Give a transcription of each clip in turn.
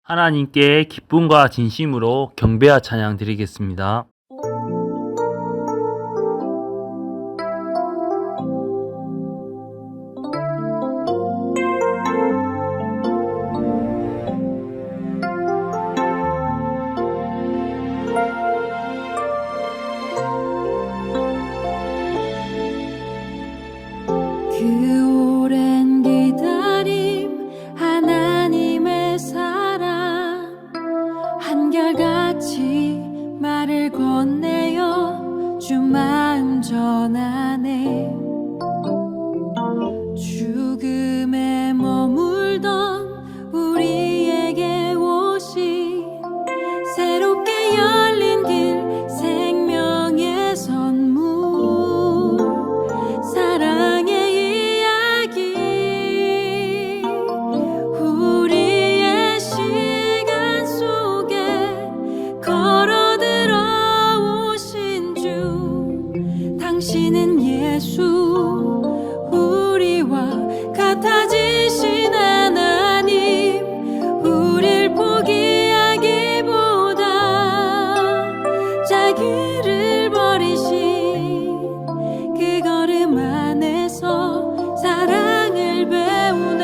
하나님께 기쁨과 진심으로 경배와 찬양 드리겠습니다. 그 오랜 기다림 하나님의 사랑 한결같이 말을 건네요 주 마음 전하네 죽음에 머물던 우리에게 오시 새롭게 열린 길 생명의 선물 사랑의 이야기 우리의 시간 속에 걸어 들어오신 주 당신은 예수 우리와 같아지신 하나님 우릴 포기하기보다 자기를 버리신 그 걸음 안에서 사랑을 배우네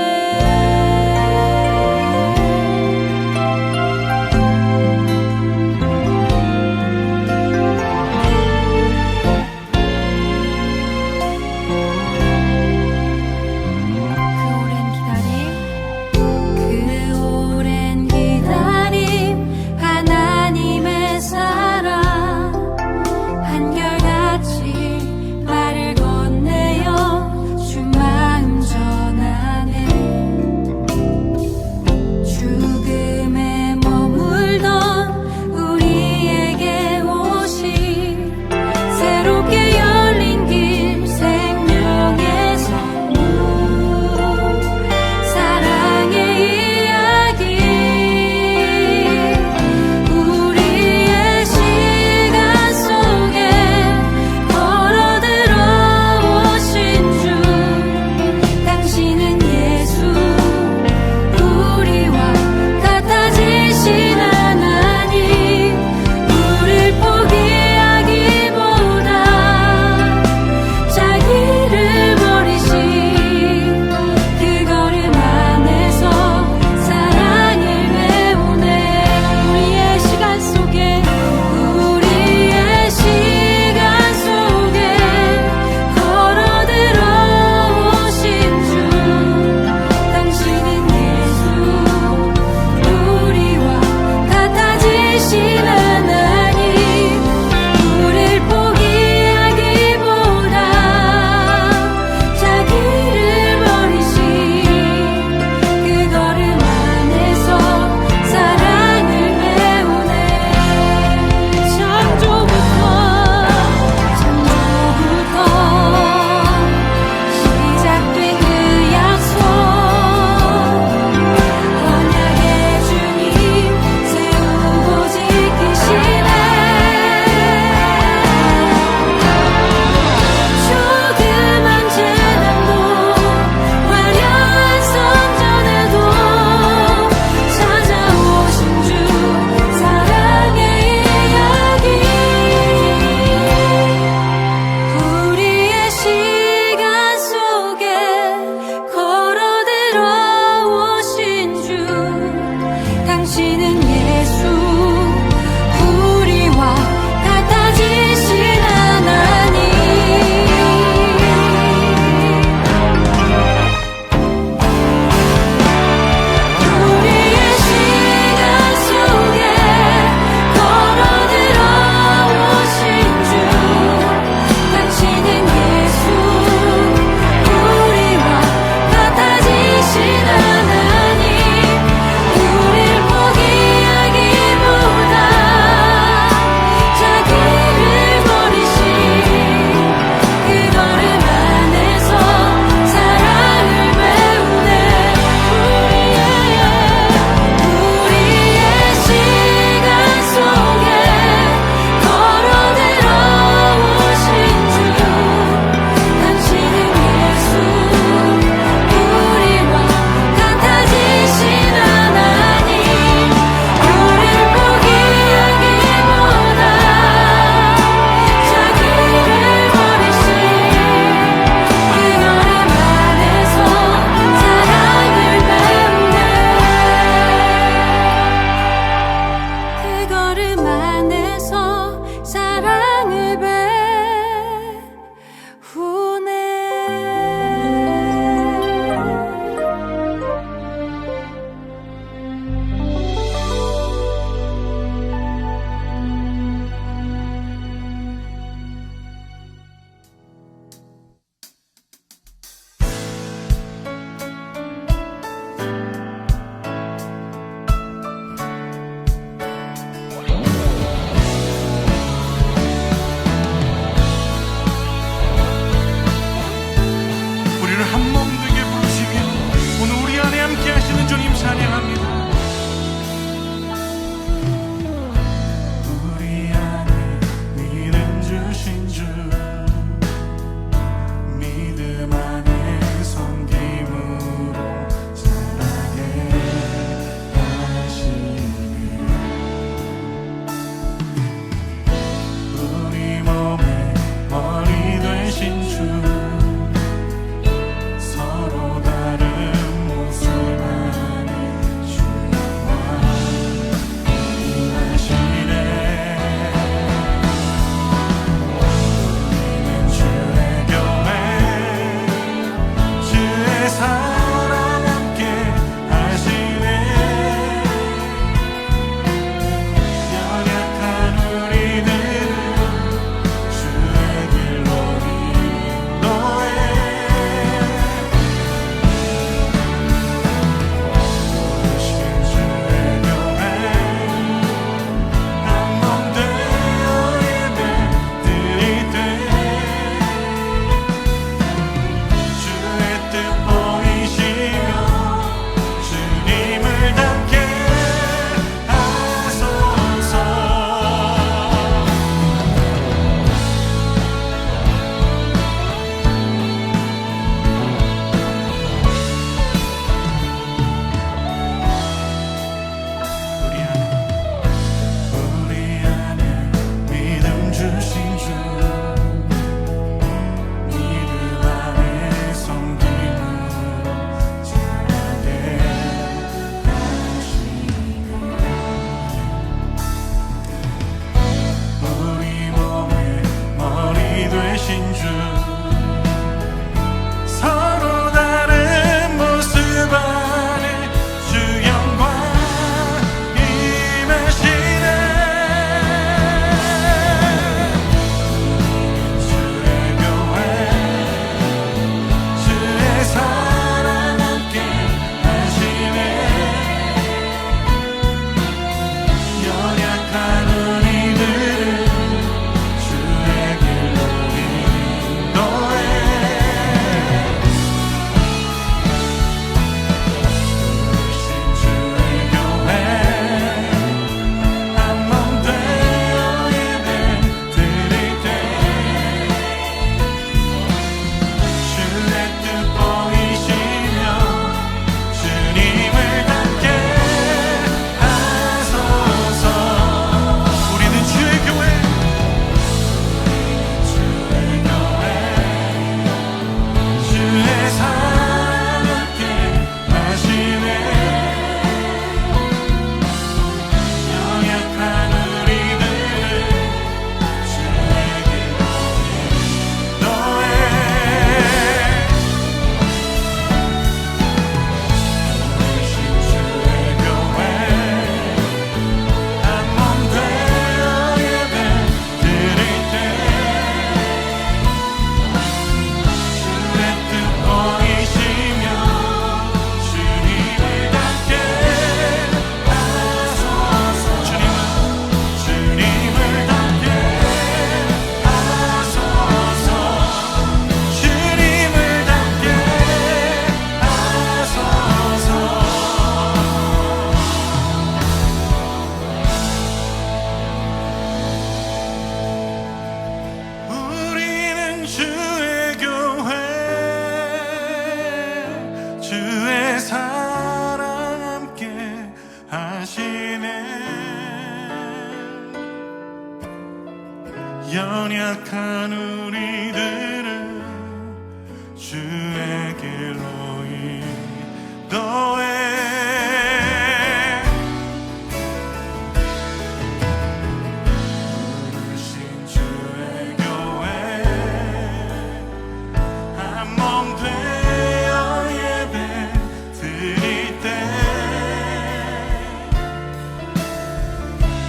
약한 우리들은 주의 길로 인도해. 부르신 주의 교회 한 몸 되어 예배 드릴 때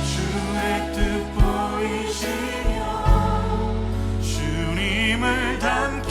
주의 뜻 보이시며 주님을 닮게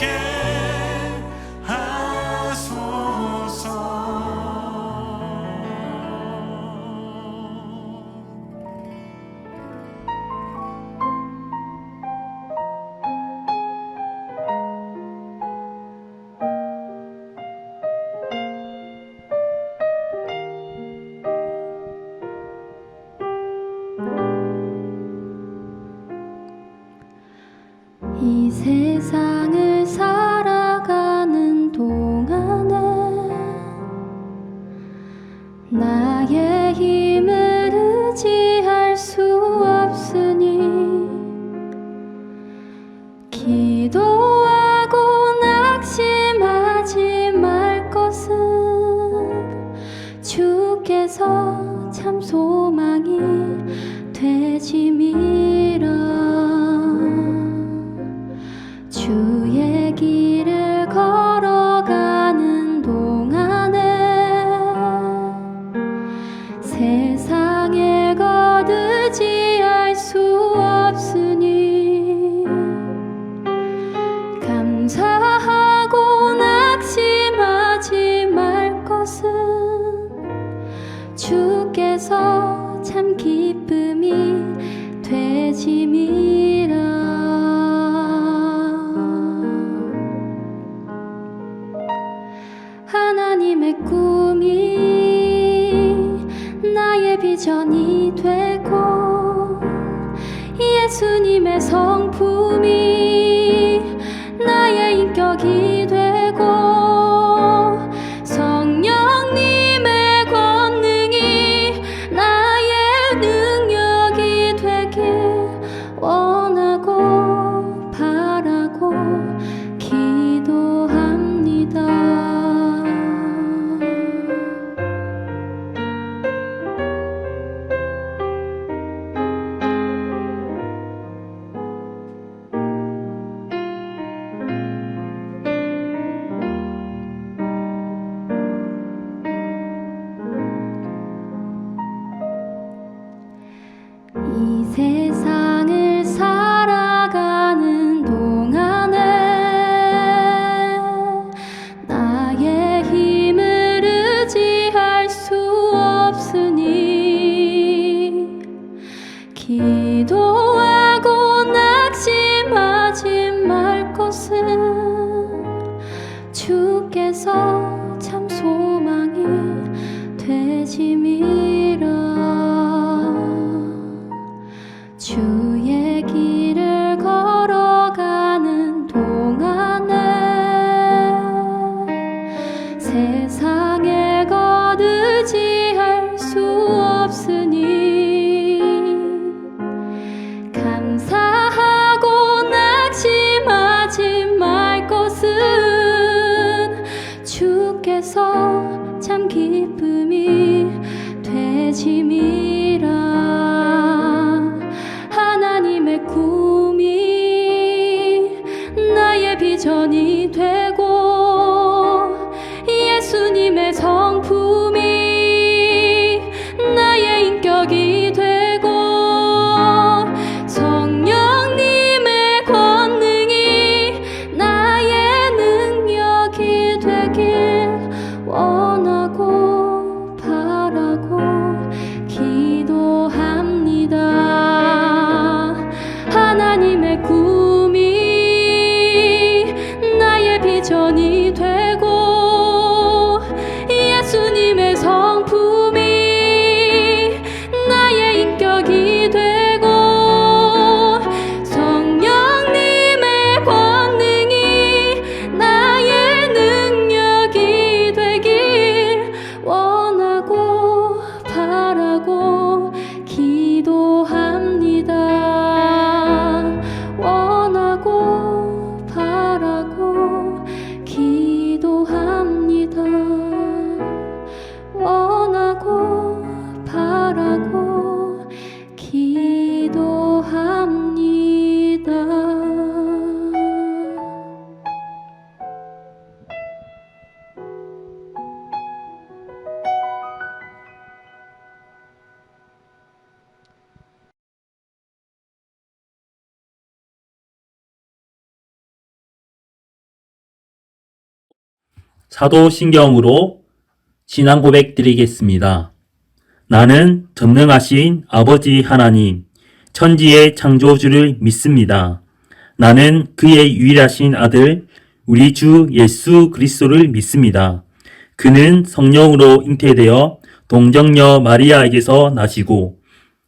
이 세상을 살아가는 동안에 나의 힘을 의지할 수 없으니 기도하고 낙심하지 말 것은 주께서 참 소망이 되심이라. 주의 길을 걸어가는 동안에 세상의 것 의지할 수 없으니 감사하고 낙심하지 말 것은 주께서 참 기쁨이 되심이라. 하나님의 꿈이 나의 비전이 되고 예수님의 성품이 나의 인격이 되고 성령님의 권능이 나의 능력이 되길 원하고 바라고 기도합니다. 이 세상을 살아가는 동안에 나의 힘을 의지할 수 없으니 기도하고 낙심하지 말 것은 주께서 참 소망이 되심이라. 주의 길을 걸어가는 동안에 세상의 것 의지할 수 없으니 감사하고 낙심하지 말 것은 주께서 참 기쁨이 되심이라. 하나님의 꿈이 나의 비전이 되고 예수님의 성품이 나의 인격이 되고 성령님의 권능이 나의 능력이 되길 원하고 바라고 기도합니다. 하나님의 꿈이 나의 비전이 되고 예수님의 성품이 나의 인격이 되고 성령님의 권능이 나의 능력이 되길 원하고 바라고 기도합니다. 원하고 사도신경으로 신앙 고백 드리겠습니다. 나는 전능하신 아버지 하나님, 천지의 창조주를 믿습니다. 나는 그의 유일하신 아들, 우리 주 예수 그리스도를 믿습니다. 그는 성령으로 잉태되어 동정녀 마리아에게서 나시고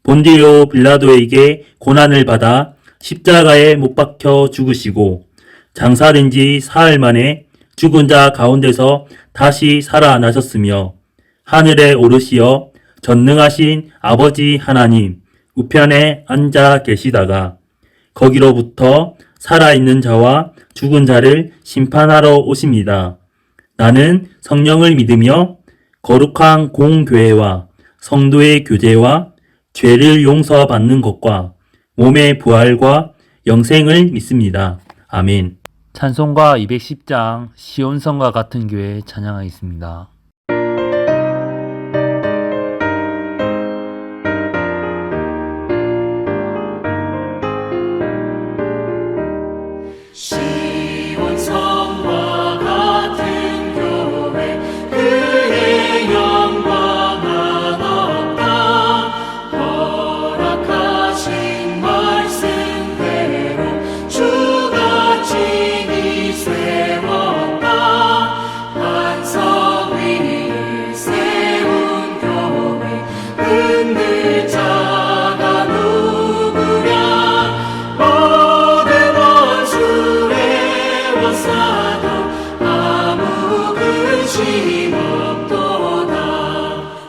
본디오 빌라도에게 고난을 받아 십자가에 못 박혀 죽으시고 장사된 지 사흘 만에 죽은 자 가운데서 다시 살아나셨으며 하늘에 오르시어 전능하신 아버지 하나님 우편에 앉아 계시다가 거기로부터 살아있는 자와 죽은 자를 심판하러 오십니다. 나는 성령을 믿으며 거룩한 공교회와 성도의 교제와 죄를 용서받는 것과 몸의 부활과 영생을 믿습니다. 아멘. 찬송가 210장 시온성과 같은 교회 찬양하겠습니다. 시온성과 같은 교회 그의 영광은 없다. 허락하신 말씀대로 주가 친히 세웠다. 반석 위를 세운 교회 흔들 자가 누구랴. 모든 원수의 원사도 아무 근심 없도다.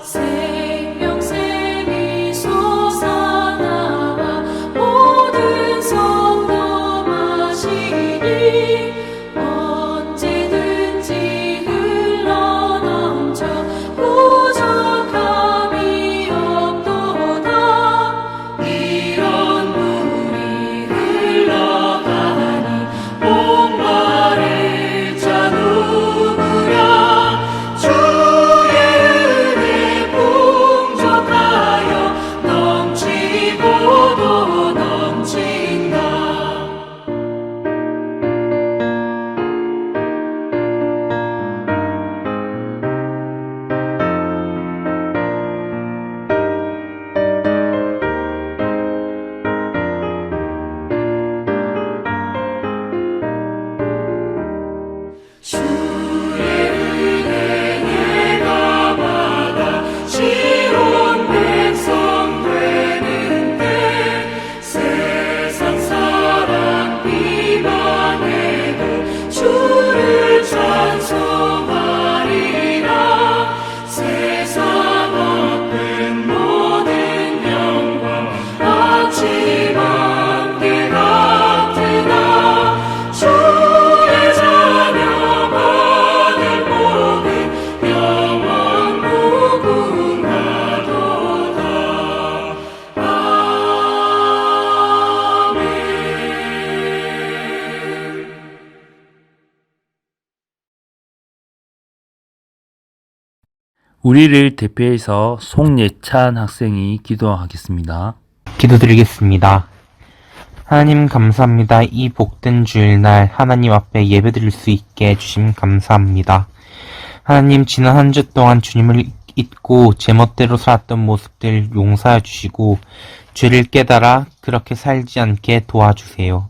생명샘이 솟아나와 모든 성도 마시니 언제든지 흘러넘쳐 부족함이 없도다. 이런 물이 흘러가니 목마를 자 누구랴. 주의 은혜 풍족하여 넘치고도 넘친다. 주의 은혜 내가 받아 시온 백성 되는 때 세상 사람 비방해도 주를 찬송하리라. 세상 얻은 모든 영광 아침 안개 같으나 주의 자녀 받을 복은 영원 무궁하도다. 아멘. 우리를 대표해서 송예찬 학생이 기도하겠습니다. 기도드리겠습니다. 하나님 감사합니다. 이 복된 주일날 하나님 앞에 예배드릴 수 있게 해주심 감사합니다. 하나님 지난 한 주 동안 주님을 잊고 제멋대로 살았던 모습들 용서해 주시고 죄를 깨달아 그렇게 살지 않게 도와주세요.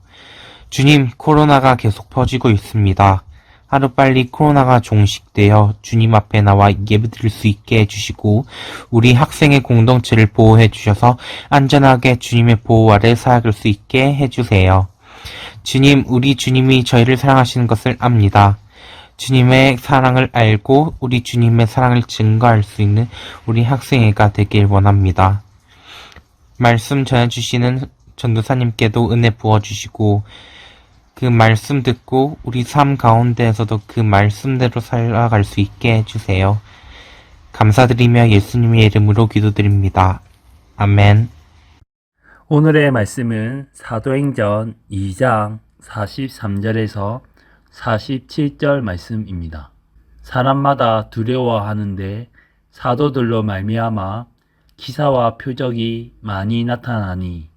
주님, 코로나가 계속 퍼지고 있습니다. 하루빨리 코로나가 종식되어 주님 앞에 나와 예배드릴 수 있게 해주시고 우리 학생의 공동체를 보호해 주셔서 안전하게 주님의 보호 아래 살아갈 수 있게 해주세요. 주님, 우리 주님이 저희를 사랑하시는 것을 압니다. 주님의 사랑을 알고 우리 주님의 사랑을 증거할 수 있는 우리 학생회가 되길 원합니다. 말씀 전해주시는 전도사님께도 은혜 부어주시고 그 말씀 듣고 우리 삶 가운데에서도 그 말씀대로 살아갈 수 있게 해주세요. 감사드리며 예수님의 이름으로 기도드립니다. 아멘. 오늘의 말씀은 사도행전 2장 43절에서 47절 말씀입니다. 사람마다 두려워하는데 사도들로 말미암아 기사와 표적이 많이 나타나니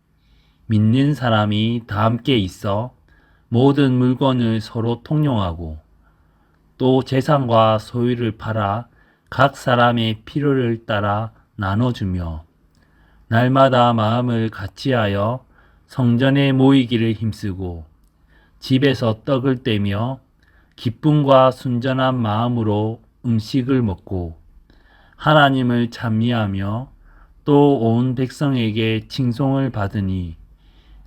믿는 사람이 다 함께 있어 모든 물건을 서로 통용하고 또 재산과 소유를 팔아 각 사람의 필요를 따라 나눠주며 날마다 마음을 같이하여 성전에 모이기를 힘쓰고 집에서 떡을 떼며 기쁨과 순전한 마음으로 음식을 먹고 하나님을 찬미하며 또 온 백성에게 칭송을 받으니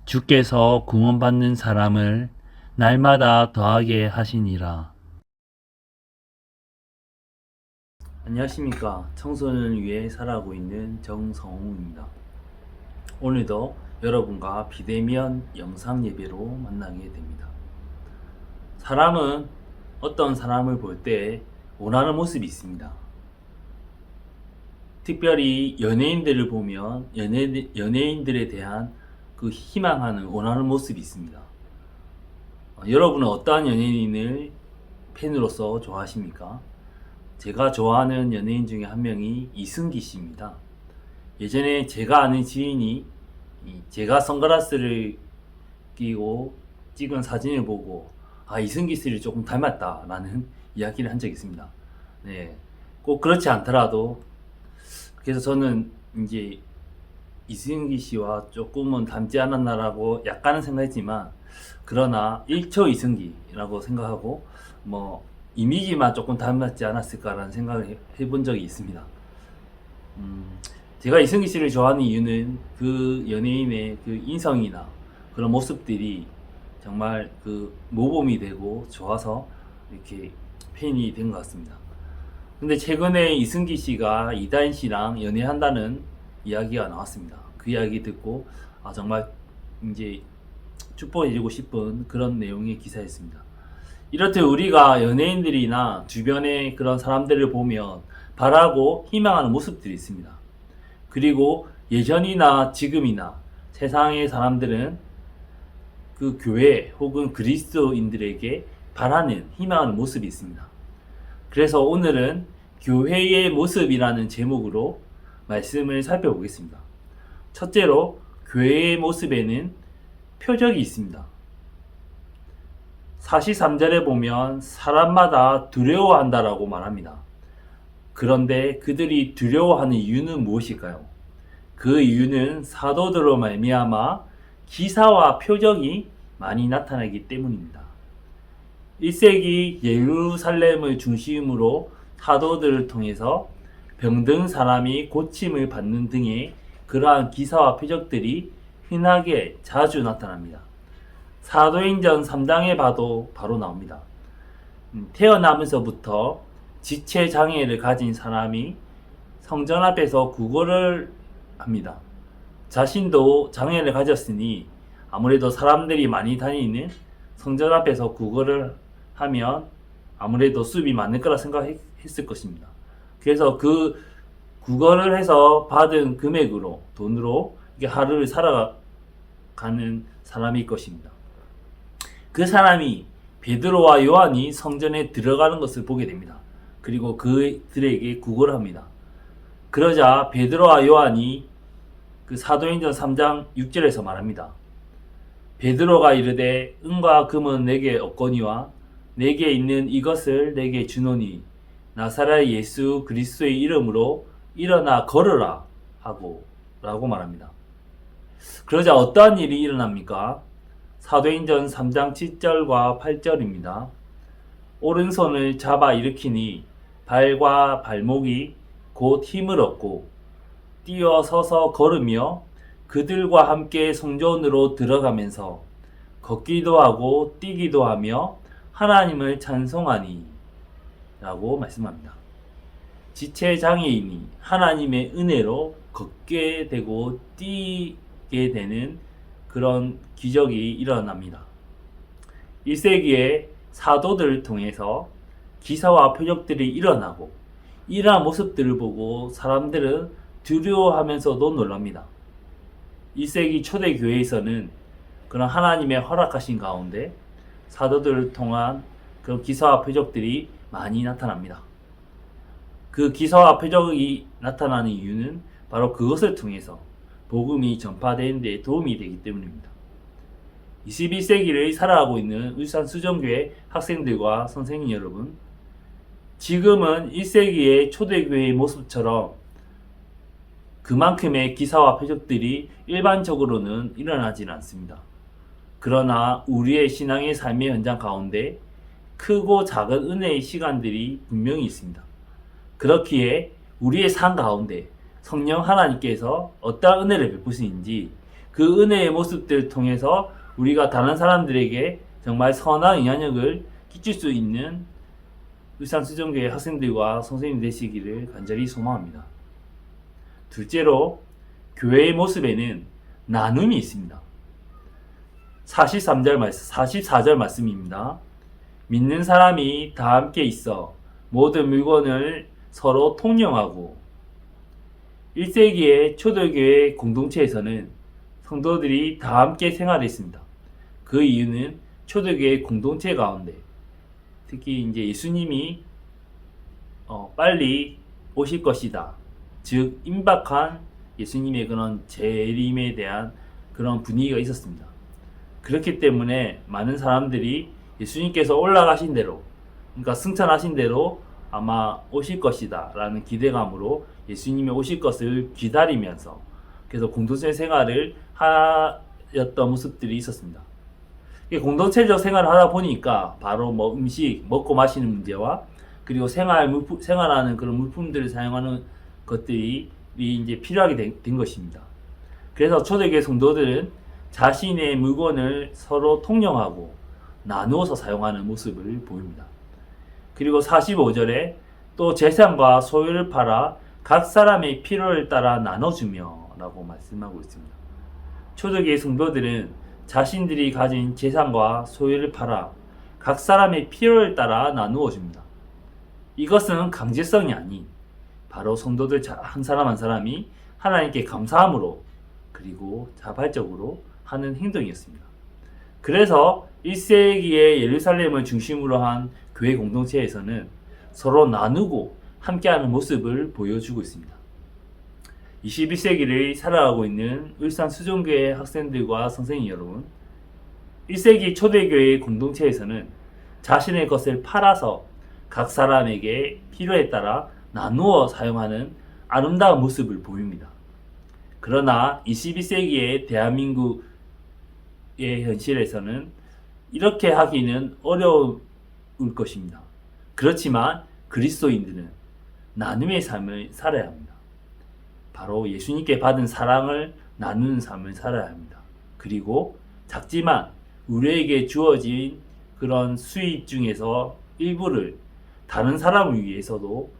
주께서 구원받는 사람을 날마다 더하게 하시니라. 안녕하십니까. 청소년을 위해 살아가고 있는 정성웅입니다. 오늘도 여러분과 비대면 영상 예배로 만나게 됩니다. 사람은 어떤 사람을 볼 때 원하는 모습이 있습니다. 특별히 연예인들을 보면 연예인들에 대한 그 희망하는 원하는 모습이 있습니다. 여러분은 어떠한 연예인을 팬으로서 좋아하십니까? 제가 좋아하는 연예인 중에 한 명이 이승기 씨입니다. 예전에 제가 아는 지인이 제가 선글라스를 끼고 찍은 사진을 보고 이승기 씨를 조금 닮았다라는 이야기를 한 적이 있습니다. 네, 꼭 그렇지 않더라도 그래서 저는 이제 이승기 씨와 조금은 닮지 않았나라고 약간은 생각했지만 그러나 1초 이승기라고 생각하고 뭐 이미지만 조금 닮았지 않았을까라는 생각을 해본 적이 있습니다. 제가 이승기 씨를 좋아하는 이유는 그 연예인의 그 인성이나 그런 모습들이 정말 그 모범이 되고 좋아서 이렇게 팬이 된 것 같습니다. 근데 최근에 이승기 씨가 이다인 씨랑 연애한다는 이야기가 나왔습니다. 그 이야기 듣고 정말 이제 축복해주고 싶은 그런 내용의 기사였습니다. 이렇듯 우리가 연예인들이나 주변의 그런 사람들을 보면 바라고 희망하는 모습들이 있습니다. 그리고 예전이나 지금이나 세상의 사람들은 그 교회 혹은 그리스도인들에게 바라는 희망하는 모습이 있습니다. 그래서 오늘은 교회의 모습이라는 제목으로 말씀을 살펴보겠습니다. 첫째로 교회의 모습에는 표적이 있습니다. 43절에 보면 사람마다 두려워한다라고 말합니다. 그런데 그들이 두려워하는 이유는 무엇일까요? 그 이유는 사도들로 말미암아 기사와 표적이 많이 나타나기 때문입니다. 1세기 예루살렘을 중심으로 사도들을 통해서 병든 사람이 고침을 받는 등의 그러한 기사와 표적들이 흔하게 자주 나타납니다. 사도행전 3장에 봐도 바로 나옵니다. 태어나면서부터 지체 장애를 가진 사람이 성전 앞에서 구걸을 합니다. 자신도 장애를 가졌으니 아무래도 사람들이 많이 다니는 성전 앞에서 구걸을 하면 아무래도 수입이 많을 거라 생각했을 것입니다. 그래서 그 구걸을 해서 받은 금액으로 돈으로 하루를 살아가는 사람일 것입니다. 그 사람이 베드로와 요한이 성전에 들어가는 것을 보게 됩니다. 그리고 그들에게 구걸을 합니다. 그러자 베드로와 요한이 그 사도행전 3장 6절에서 말합니다. 베드로가 이르되 은과 금은 내게 없거니와 내게 있는 이것을 내게 주노니 나사렛 예수 그리스도의 이름으로 일어나 걸으라 하고 라고 말합니다. 그러자 어떠한 일이 일어납니까? 사도행전 3장 7절과 8절입니다. 오른손을 잡아 일으키니 발과 발목이 곧 힘을 얻고 뛰어 서서 걸으며 그들과 함께 성전으로 들어가면서 걷기도 하고 뛰기도 하며 하나님을 찬송하니 라고 말씀합니다. 지체장애인이 하나님의 은혜로 걷게 되고 뛰게 되는 그런 기적이 일어납니다. 1세기에 사도들을 통해서 기사와 표적들이 일어나고 이러한 모습들을 보고 사람들은 두려워하면서도 놀랍니다. 1세기 초대 교회에서는 그런 하나님의 허락하신 가운데 사도들을 통한 그런 기사와 표적들이 많이 나타납니다. 그 기사와 표적이 나타나는 이유는 바로 그것을 통해서 복음이 전파되는 데 도움이 되기 때문입니다. 21세기를 살아가고 있는 울산 수정교회 학생들과 선생님 여러분, 지금은 1세기의 초대교회의 모습처럼 그만큼의 기사와 표적들이 일반적으로는 일어나지는 않습니다. 그러나 우리의 신앙의 삶의 현장 가운데 크고 작은 은혜의 시간들이 분명히 있습니다. 그렇기에 우리의 삶 가운데 성령 하나님께서 어떠한 은혜를 베푸시는지 그 은혜의 모습들을 통해서 우리가 다른 사람들에게 정말 선한 영향력을 끼칠 수 있는 울산수정교회 학생들과 선생님 되시기를 간절히 소망합니다. 둘째로 교회의 모습에는 나눔이 있습니다. 44절 말씀입니다. 믿는 사람이 다 함께 있어 모든 물건을 서로 통용하고 1세기의 초대교회 공동체에서는 성도들이 다 함께 생활했습니다. 그 이유는 초대교회 공동체 가운데 특히 이제 예수님이 빨리 오실 것이다. 즉 임박한 예수님의 그런 재림에 대한 그런 분위기가 있었습니다. 그렇기 때문에 많은 사람들이 예수님께서 올라가신 대로, 그러니까 승천하신 대로 아마 오실 것이다 라는 기대감으로 예수님이 오실 것을 기다리면서 그래서 공동체 생활을 하였던 모습들이 있었습니다. 공동체적 생활을 하다 보니까 바로 뭐 음식, 먹고 마시는 문제와 그리고 생활하는 그런 물품들을 사용하는 것들이 이제 필요하게 된 것입니다. 그래서 초대교회 성도들은 자신의 물건을 서로 통용하고 나누어서 사용하는 모습을 보입니다. 그리고 45절에 또 재산과 소유를 팔아 각 사람의 필요를 따라 나눠주며 라고 말씀하고 있습니다. 초대교회 성도들은 자신들이 가진 재산과 소유를 팔아 각 사람의 필요를 따라 나누어 줍니다. 이것은 강제성이 아닌 바로 성도들 한 사람 한 사람이 하나님께 감사함으로 그리고 자발적으로 하는 행동이었습니다. 그래서 1세기의 예루살렘을 중심으로 한 교회 공동체에서는 서로 나누고 함께하는 모습을 보여주고 있습니다. 21세기를 살아가고 있는 울산 수종교회 학생들과 선생님 여러분, 1세기 초대교회 공동체에서는 자신의 것을 팔아서 각 사람에게 필요에 따라 나누어 사용하는 아름다운 모습을 보입니다. 그러나 21세기의 대한민국의 현실에서는 이렇게 하기는 어려울 것입니다. 그렇지만 그리스도인들은 나눔의 삶을 살아야 합니다. 바로 예수님께 받은 사랑을 나누는 삶을 살아야 합니다. 그리고 작지만 우리에게 주어진 그런 수입 중에서 일부를 다른 사람을 위해서도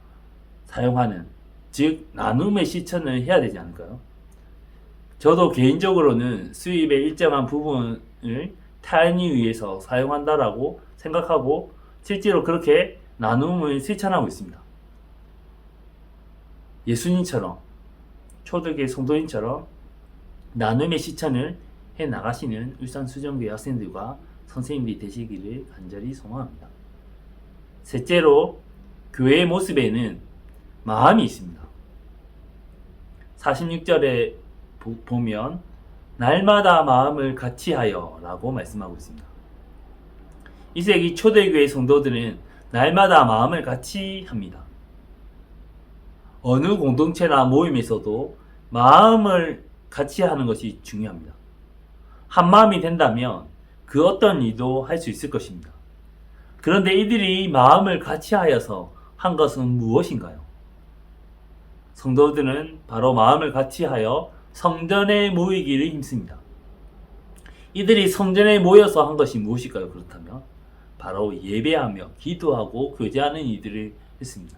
사용하는, 즉 나눔의 실천을 해야 되지 않을까요? 저도 개인적으로는 수입의 일정한 부분을 타인을 위해서 사용한다라고 생각하고 실제로 그렇게 나눔을 실천하고 있습니다. 예수님처럼 초대교회 성도인처럼 나눔의 실천을 해 나가시는 울산 수정교회 학생들과 선생님들이 되시기를 간절히 소망합니다. 셋째로 교회의 모습에는 마음이 있습니다. 46절에 보면 날마다 마음을 같이하여 라고 말씀하고 있습니다. 2세기 초대교회 성도들은 날마다 마음을 같이 합니다. 어느 공동체나 모임에서도 마음을 같이 하는 것이 중요합니다. 한 마음이 된다면 그 어떤 일도 할 수 있을 것입니다. 그런데 이들이 마음을 같이 하여서 한 것은 무엇인가요? 성도들은 바로 마음을 같이 하여 성전에 모이기를 힘씁니다. 이들이 성전에 모여서 한 것이 무엇일까요? 그렇다면 바로 예배하며 기도하고 교제하는 일들을 했습니다.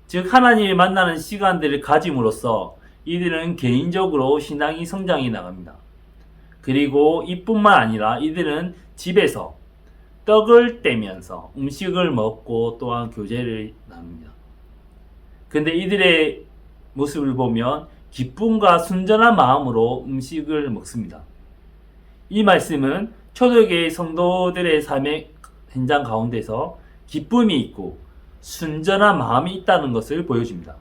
즉 하나님을 만나는 시간들을 가짐으로써 이들은 개인적으로 신앙이 성장해 나갑니다. 그리고 이뿐만 아니라 이들은 집에서 떡을 떼면서 음식을 먹고 또한 교제를 나눕니다. 근데 이들의 모습을 보면 기쁨과 순전한 마음으로 음식을 먹습니다. 이 말씀은 초대교회 성도들의 삶의 현장 가운데서 기쁨이 있고 순전한 마음이 있다는 것을 보여줍니다.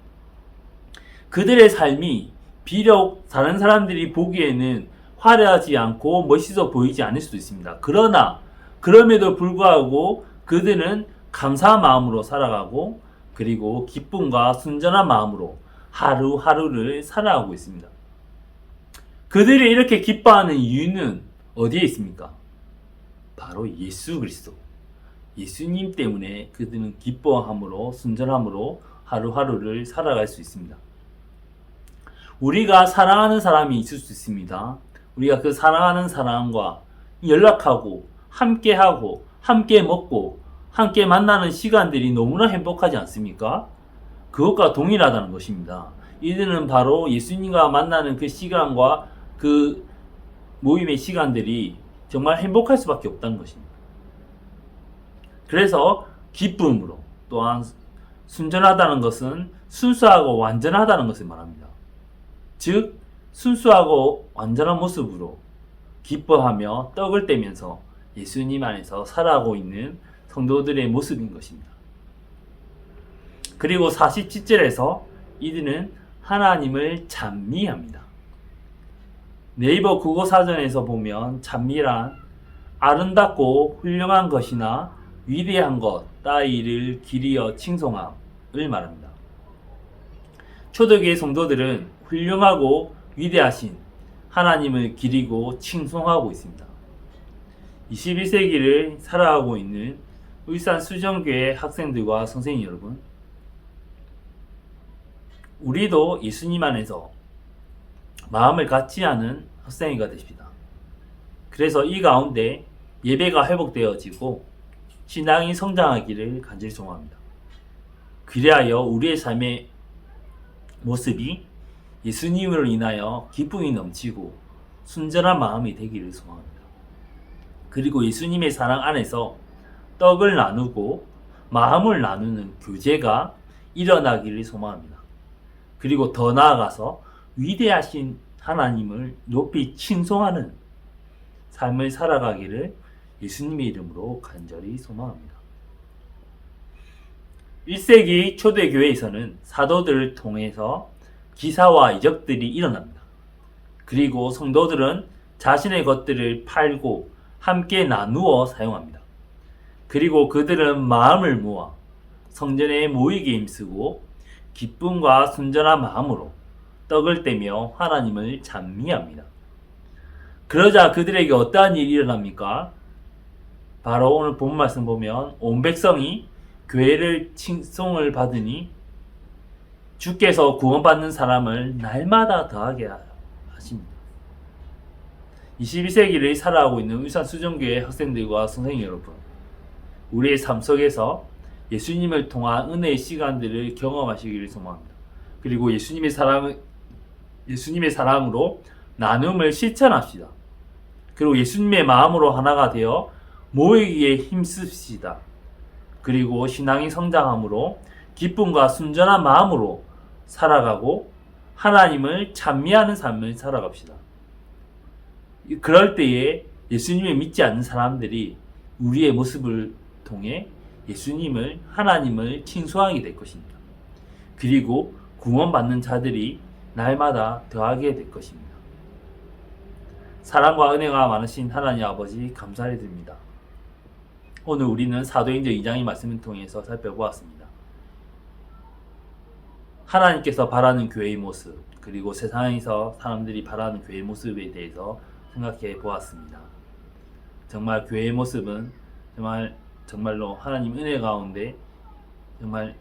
그들의 삶이 비록 다른 사람들이 보기에는 화려하지 않고 멋있어 보이지 않을 수도 있습니다. 그러나 그럼에도 불구하고 그들은 감사한 마음으로 살아가고 그리고 기쁨과 순전한 마음으로 하루하루를 살아가고 있습니다. 그들이 이렇게 기뻐하는 이유는 어디에 있습니까? 바로 예수 그리스도. 예수님 때문에 그들은 기뻐함으로 순전함으로 하루하루를 살아갈 수 있습니다. 우리가 사랑하는 사람이 있을 수 있습니다. 우리가 그 사랑하는 사람과 연락하고 함께하고 함께 먹고 함께 만나는 시간들이 너무나 행복하지 않습니까? 그것과 동일하다는 것입니다. 이들은 바로 예수님과 만나는 그 시간과 그 모임의 시간들이 정말 행복할 수밖에 없다는 것입니다. 그래서 기쁨으로, 또한 순전하다는 것은 순수하고 완전하다는 것을 말합니다. 즉 순수하고 완전한 모습으로 기뻐하며 떡을 떼면서 예수님 안에서 살아가고 있는 성도들의 모습인 것입니다. 그리고 47절에서 이들은 하나님을 찬미합니다. 네이버 국어사전에서 보면 찬미란 아름답고 훌륭한 것이나 위대한 것 따위를 기리어 칭송함을 말합니다. 초대교회 성도들은 훌륭하고 위대하신 하나님을 기리고 칭송하고 있습니다. 21세기를 살아가고 있는 울산 수정교회 학생들과 선생님 여러분, 우리도 예수님 안에서 마음을 같이 하는 학생이가 되십니다. 그래서 이 가운데 예배가 회복되어지고 신앙이 성장하기를 간절히 소망합니다. 그리하여 우리의 삶의 모습이 예수님으로 인하여 기쁨이 넘치고 순전한 마음이 되기를 소망합니다. 그리고 예수님의 사랑 안에서 떡을 나누고 마음을 나누는 교제가 일어나기를 소망합니다. 그리고 더 나아가서 위대하신 하나님을 높이 칭송하는 삶을 살아가기를 예수님의 이름으로 간절히 소망합니다. 1세기 초대교회에서는 사도들을 통해서 기사와 이적들이 일어납니다. 그리고 성도들은 자신의 것들을 팔고 함께 나누어 사용합니다. 그리고 그들은 마음을 모아 성전에 모이게 힘쓰고 기쁨과 순전한 마음으로 떡을 떼며 하나님을 찬미합니다. 그러자 그들에게 어떠한 일이 일어납니까? 바로 오늘 본 말씀 보면 온 백성이 교회를 칭송을 받으니 주께서 구원받는 사람을 날마다 더하게 하십니다. 21세기를 살아가고 있는 울산 수정교회 학생들과 선생님 여러분, 우리의 삶 속에서 예수님을 통한 은혜의 시간들을 경험하시기를 소망합니다. 그리고 예수님의 사랑으로 나눔을 실천합시다. 그리고 예수님의 마음으로 하나가 되어 모이기에 힘씁시다. 그리고 신앙이 성장함으로 기쁨과 순전한 마음으로 살아가고 하나님을 찬미하는 삶을 살아갑시다. 그럴 때에 예수님을 믿지 않는 사람들이 우리의 모습을 통해 예수님을, 하나님을 칭송하게 될 것입니다. 그리고 구원받는 자들이 날마다 더하게 될 것입니다. 사랑과 은혜가 많으신 하나님 아버지 감사를 드립니다. 오늘 우리는 사도행전 2장의 말씀을 통해서 살펴보았습니다. 하나님께서 바라는 교회의 모습, 그리고 세상에서 사람들이 바라는 교회의 모습에 대해서 생각해 보았습니다. 정말 교회의 모습은 정말로 하나님 은혜 가운데 정말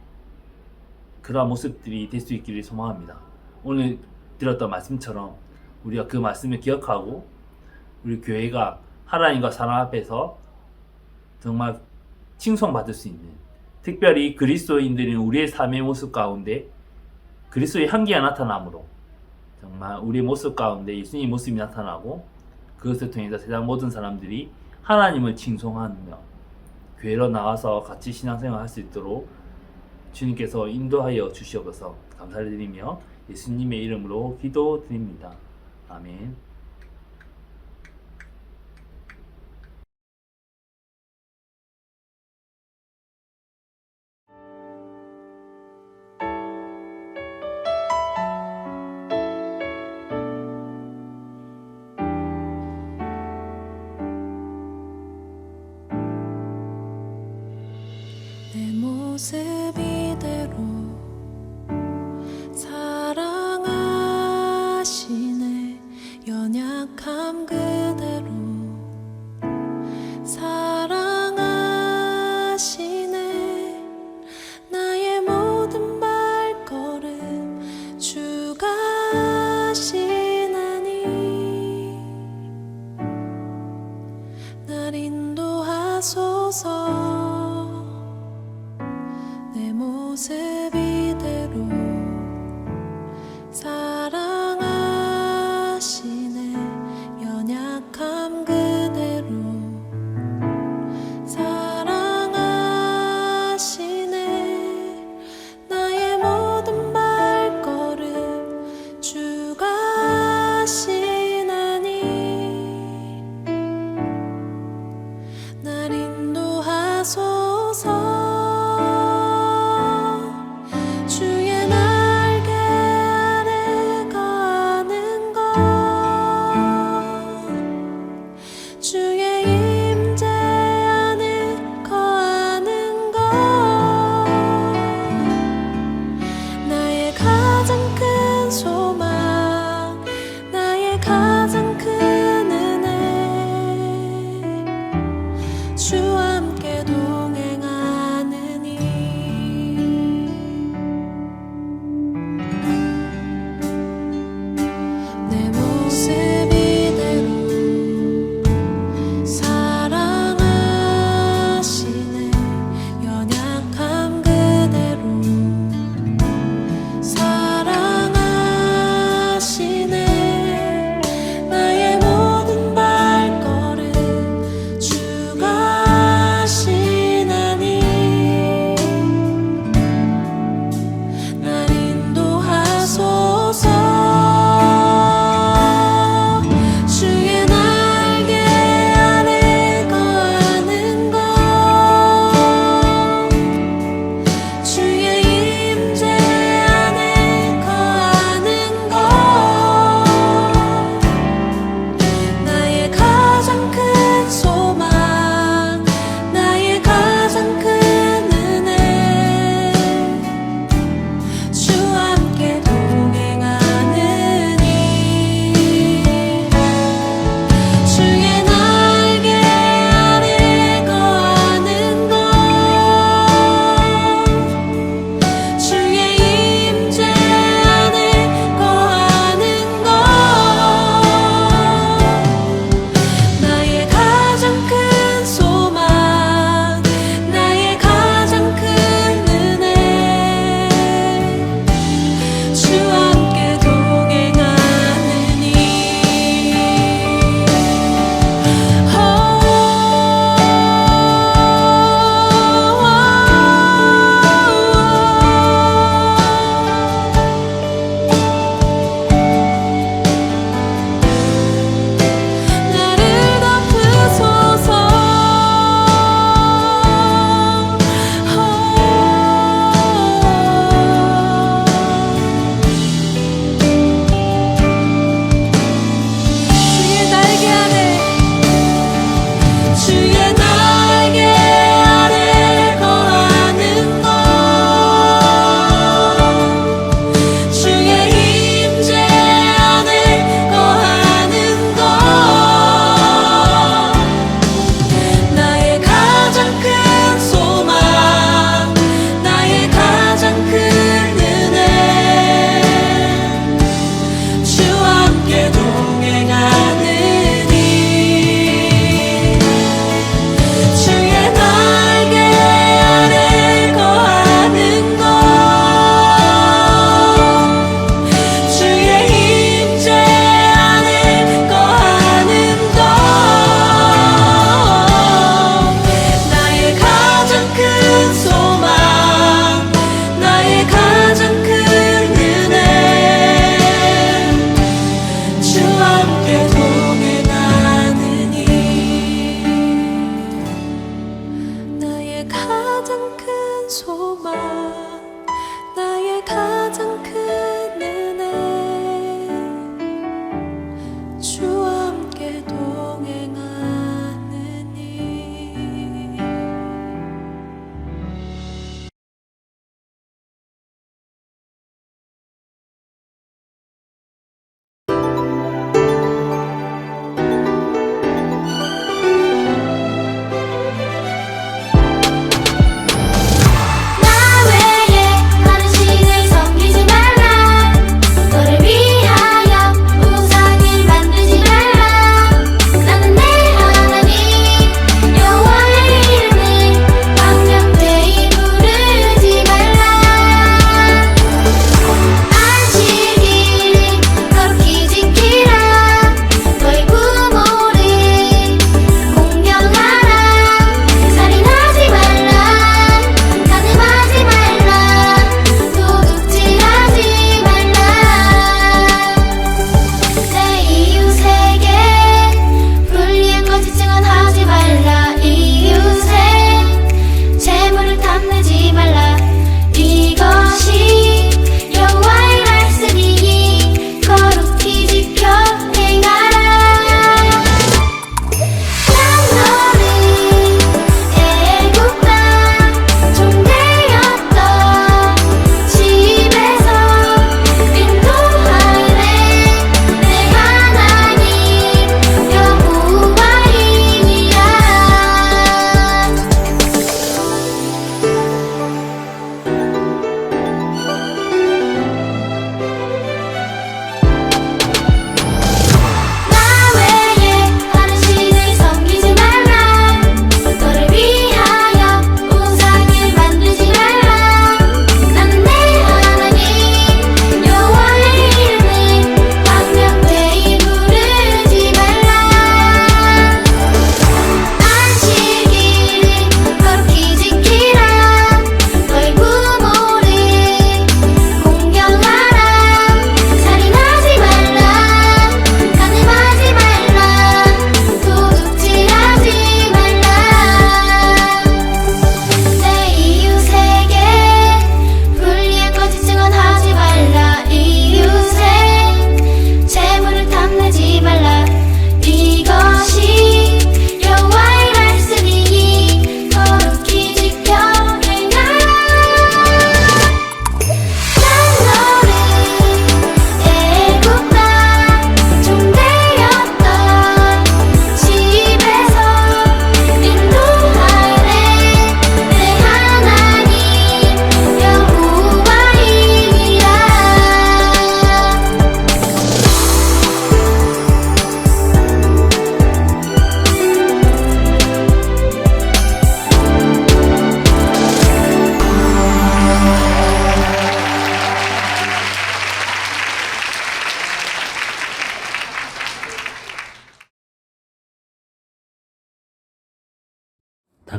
그러한 모습들이 될 수 있기를 소망합니다. 오늘 들었던 말씀처럼 우리가 그 말씀을 기억하고 우리 교회가 하나님과 사람 앞에서 정말 칭송받을 수 있는, 특별히 그리스도인들인 우리의 삶의 모습 가운데 그리스도의 향기가 나타남으로 정말 우리의 모습 가운데 예수님의 모습이 나타나고 그것을 통해서 세상 모든 사람들이 하나님을 칭송하며 교회로 나와서 같이 신앙생활 할 수 있도록 주님께서 인도하여 주시옵소서. 감사를 드리며 예수님의 이름으로 기도드립니다. 아멘. 모습 이대로 사랑하시네. 연약함 그대로 사랑하시네. 나의 모든 발걸음 주가 하시나니 날 인도하소서. 내 모습 이대로 사랑하시네. 연약함 그대로 사랑하시네. 나의 모든 발걸음 주가 하시나니 날 인도하소서.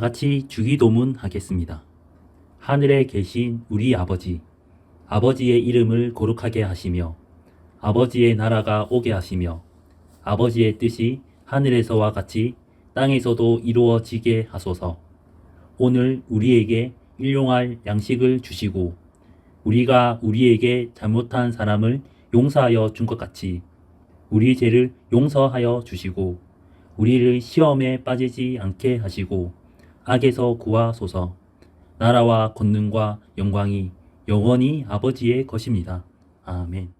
같이 주기도문 하겠습니다. 하늘에 계신 우리 아버지, 아버지의 이름을 거룩하게 하시며 아버지의 나라가 오게 하시며 아버지의 뜻이 하늘에서와 같이 땅에서도 이루어지게 하소서. 오늘 우리에게 일용할 양식을 주시고 우리가 우리에게 잘못한 사람을 용서하여 준 것 같이 우리 죄를 용서하여 주시고 우리를 시험에 빠지지 않게 하시고 악에서 구하소서. 나라와 권능과 영광이 영원히 아버지의 것입니다. 아멘.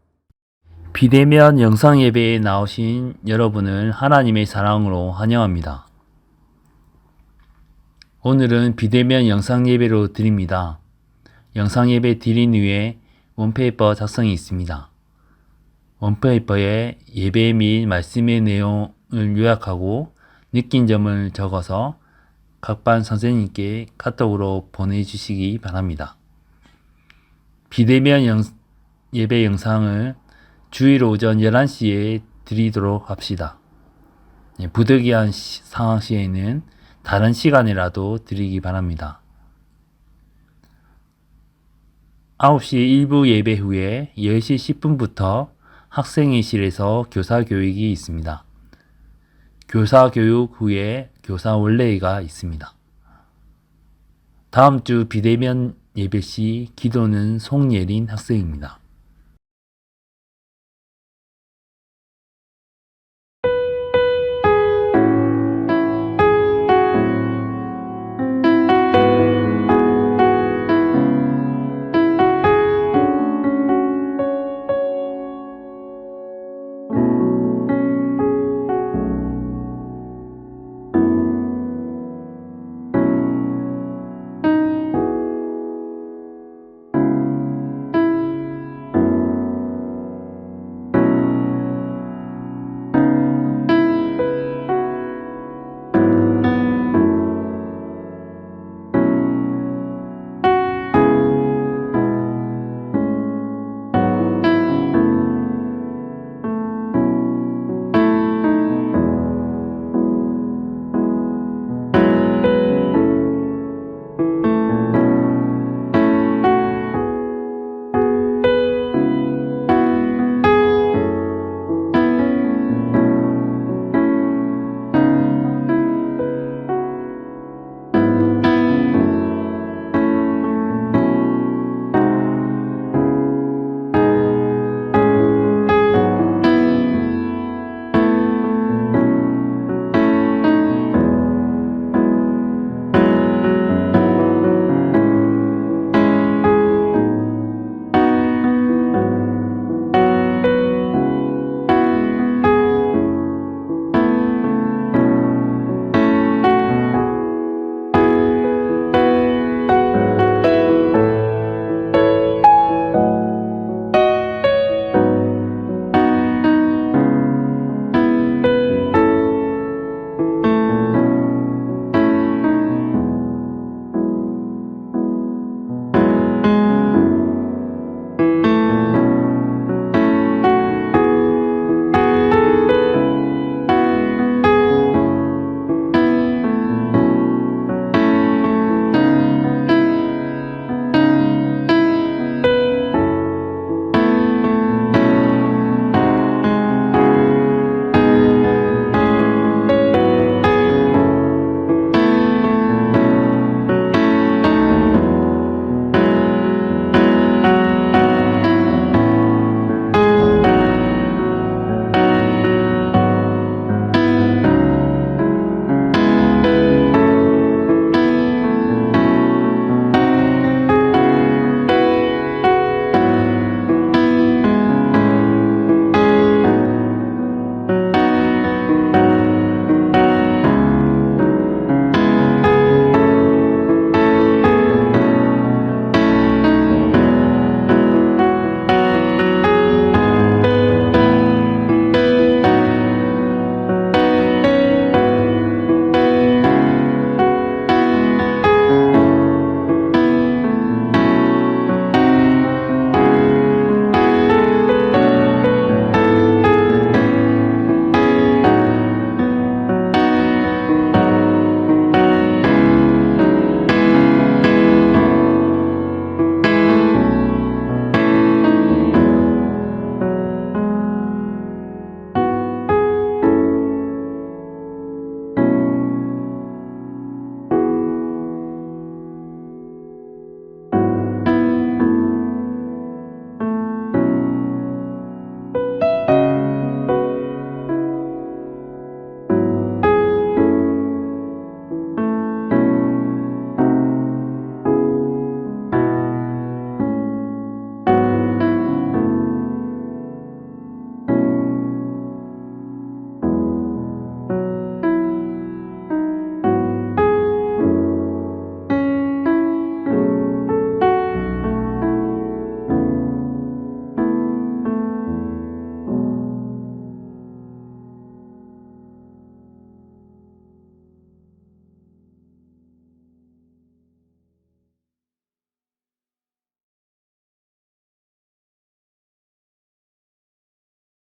비대면 영상 예배에 나오신 여러분을 하나님의 사랑으로 환영합니다. 오늘은 비대면 영상 예배로 드립니다. 영상 예배 드린 후에 원페이퍼 작성이 있습니다. 원페이퍼에 예배 및 말씀의 내용을 요약하고 느낀 점을 적어서 각 반 선생님께 카톡으로 보내주시기 바랍니다. 비대면 예배 영상을 주일 오전 11시에 드리도록 합시다. 부득이한 상황 시에는 다른 시간이라도 드리기 바랍니다. 9시 1부 예배 후에 10시 10분부터 학생회실에서 교사 교육이 있습니다. 교사 교육 후에 교사 원래회가 있습니다. 다음 주 비대면 예배 시 기도는 송예린 학생입니다.